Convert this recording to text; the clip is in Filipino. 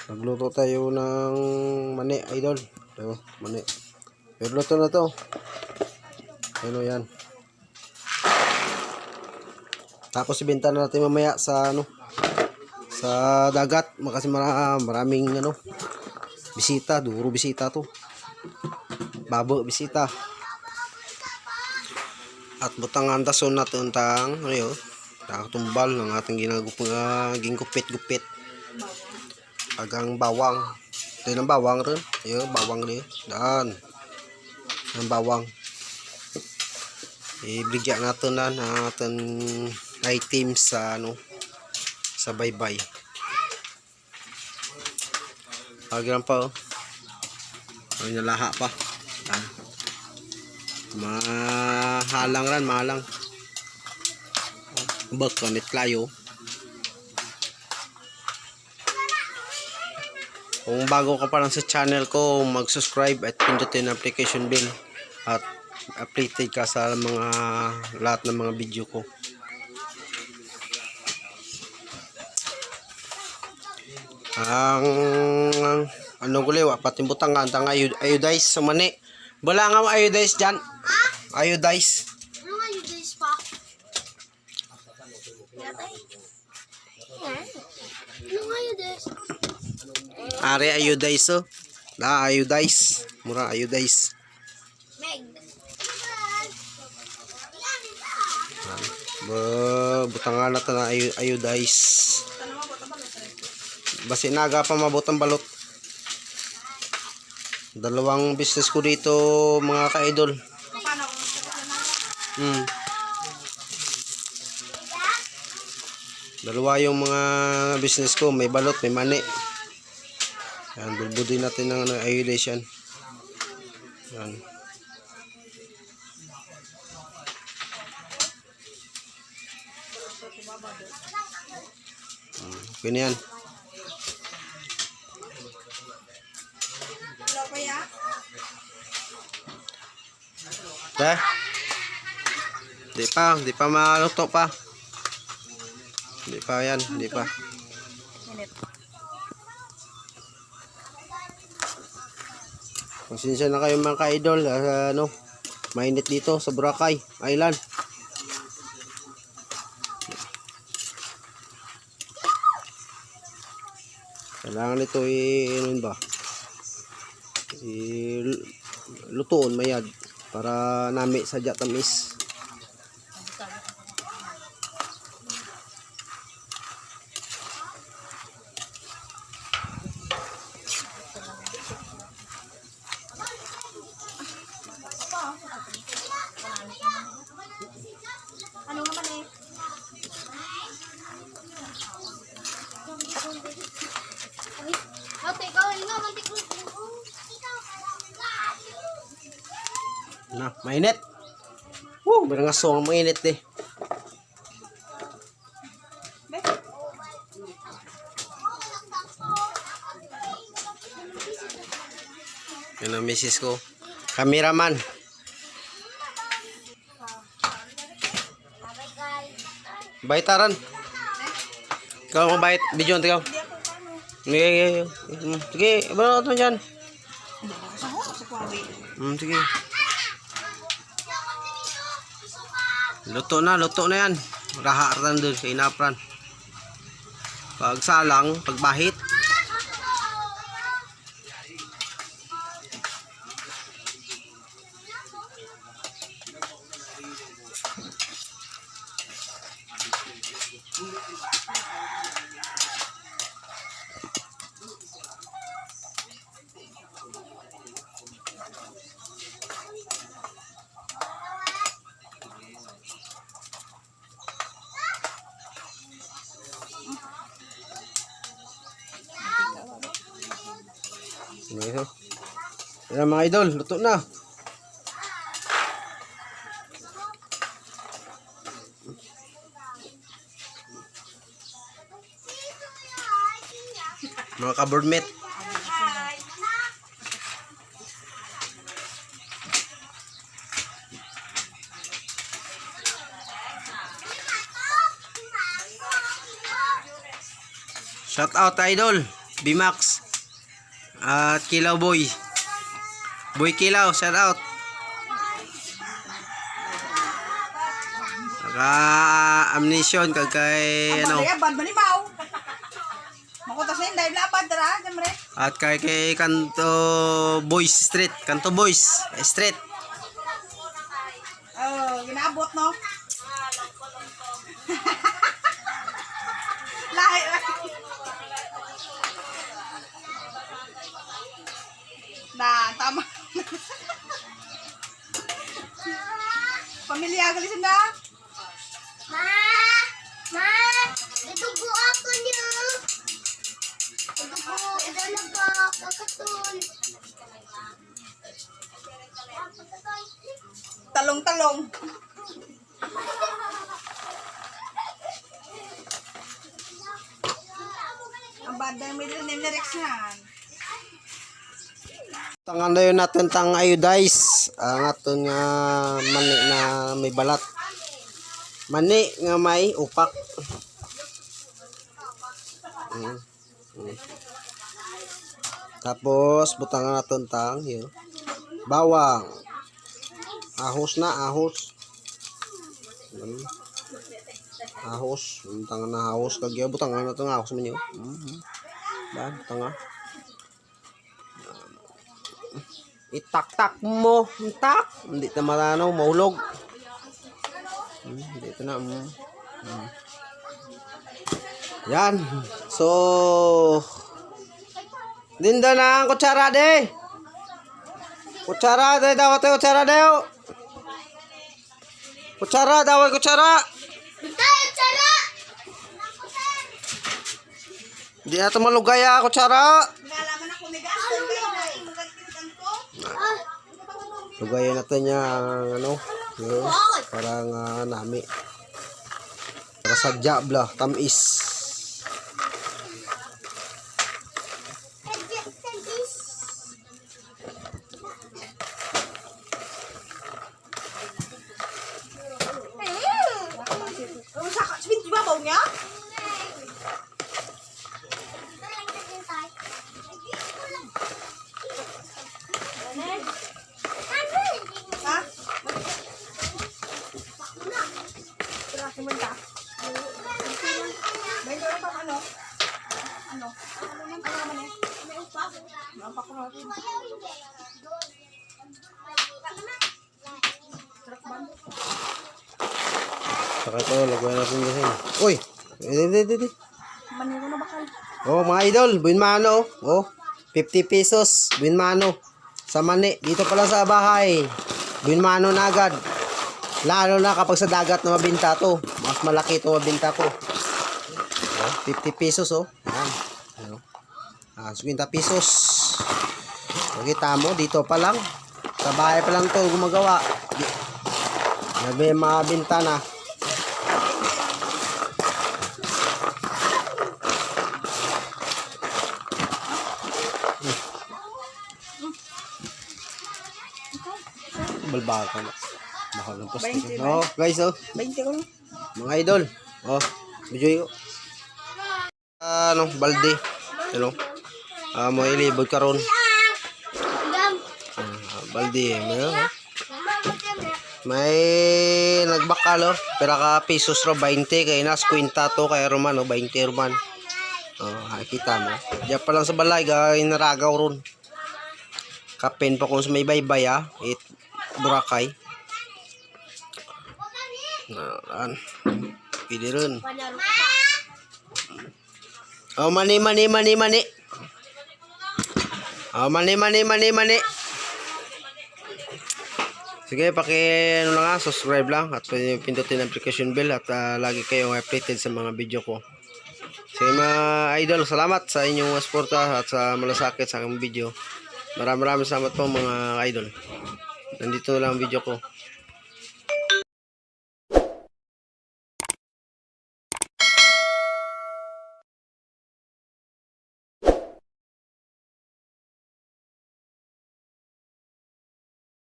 Nagluto tayo ng mani, idol. Ito, mani. Pero luto na to. Ano yan. Tapos ibenta na natin mamaya sa sa dagat. Kasi maraming bisita, duro bisita to. Babo bisita. At butangan tason natin tang nakatumbal ng ating gingupit-gupit. Agang bawang. Ito ng bawang rin. Ayun, bawang rin. Daan. Ng bawang. Ibigyan natin na natin items sa sa baybay. Pagyan pa Ay nalaha pa. Yan. Mahalang ran, mahalang. Bakanit layo. Kung bago ka pa lang sa channel ko, mag-subscribe at pindutin ang application bell at updated ka sa lahat ng mga video ko. Ang guliwa pati butang ang iodize sa mani. Wala nga iodize diyan. Iodize. Ano nga iodize pa? Ano nga iodize? Are iodize oh. Na iodize. Mura iodize. Meg. Butangan natin na iodize. Basi naga pa mabutang balot. Dalawang business ko dito mga ka-idol. Dalawa yung mga business ko, may balot, may mani. Yan, bulbudin natin ng iodize yan. Yan. Okay na yan. Di pa maluto pa. Di pa yan, di pa. Pasensya na kayo mga ka-idol, mainit dito sa Boracay Island. Kailangan ito lutuon mayad para nami sa tamis. Ano naman eh? Ate, ikaw nga mantik ko. Na, mainit. Woo, birangaso ang mainit eh. Yan ang misis ko. Cameraman. Baitaran. Ikaw mo bait. Video ikaw. Sige. Sige. Ano ito dyan? Sige. Luto na yan. Raharatan doon sa inapran. Pagsalang, pagbahit. Yan mga idol, luto na. Mga ka-boardmate. Shout out idol. Bimax. At Kilaw Boy. Boy Kilaw, shout out. Saka Amnesion kag kay ano. Bad manimaw. Makutas na yun dahil labad tara, siyempre. At kay Kanto Boys Street, Kanto Boys Street. Oh, ginabot no. Lahi. Tama. Pamilya gali na. Ma, itugo ako niyo. Itugo, idalaga, kakatul. Talong-talong. Ang banda yung middle name ni Rex yan. Tangan dayon natin tang iodize ang aton nga mani na may balat. Mani nga may upak. Tapos butangan natin tang yun. Bawang. Ahos na, ahos. Ahos, butangan na ahos kagya butangan natin ahos man yun. Ba, butangan. Itak-tak mo, itak. Hindi na maranaw, maulog. Dito na. Yan. So, dinda na ang kutsara de. Kutsara de, daw tayo kutsara de. Kutsara, daw kutsara. Tayo, tsara! Hindi na ito malugaya, kutsara. Nalaman ako ni Gaston kayo na magagilitan ko. Lugayan natin niya ang ano, yun, parang nami. Para sadya bla, tamis. Ang saka, di ba baw niya? Ha? Tira, simulan ka. May doon pa ano? Ano? Ano naman eh? Ang pakulotin. Saka ito, lugayan natin din. Uy! Hindi. Maniro na bakal. Oh, mga idol, buwin mano. Oh, 50 pesos, buwin mano. Sa mani, dito pala sa bahay. Buwin mano na agad. Lalo na kapag sa dagat na mabinta to. Mas malaki ito mabinta ko. Oh, 50 pesos oh. Yan. Ano? 50 pesos. Nakita mo, dito pa lang. Sa bahay pa lang to gumagawa. May mabinta na. Balbaka na. Mahal ng plastic. 20 Oh, guys, oh. 20 ko lang. Mga idol. Oh, medyo ano, balde. Ano? Mo ilibod karon. Balde, may nagbakal oh. Pero ka pesos ro 20 kay nas kwenta to kay Roman oh, 20 Roman. Oh, kita mo. Diyan pa lang sa balay gay naragaw ron. Kapen pa kung sa may baybay ah. Boracay. Naan. Pili rin. Oh, mani. Oh, mani. Sige, ano lang nga, subscribe lang at pindutin ang application bell at lagi kayong updated sa mga video ko. Sige mga idol, salamat sa inyong suporta at sa malasakit sa aking video. Maraming salamat po mga idol. Nandito na lang ang video ko.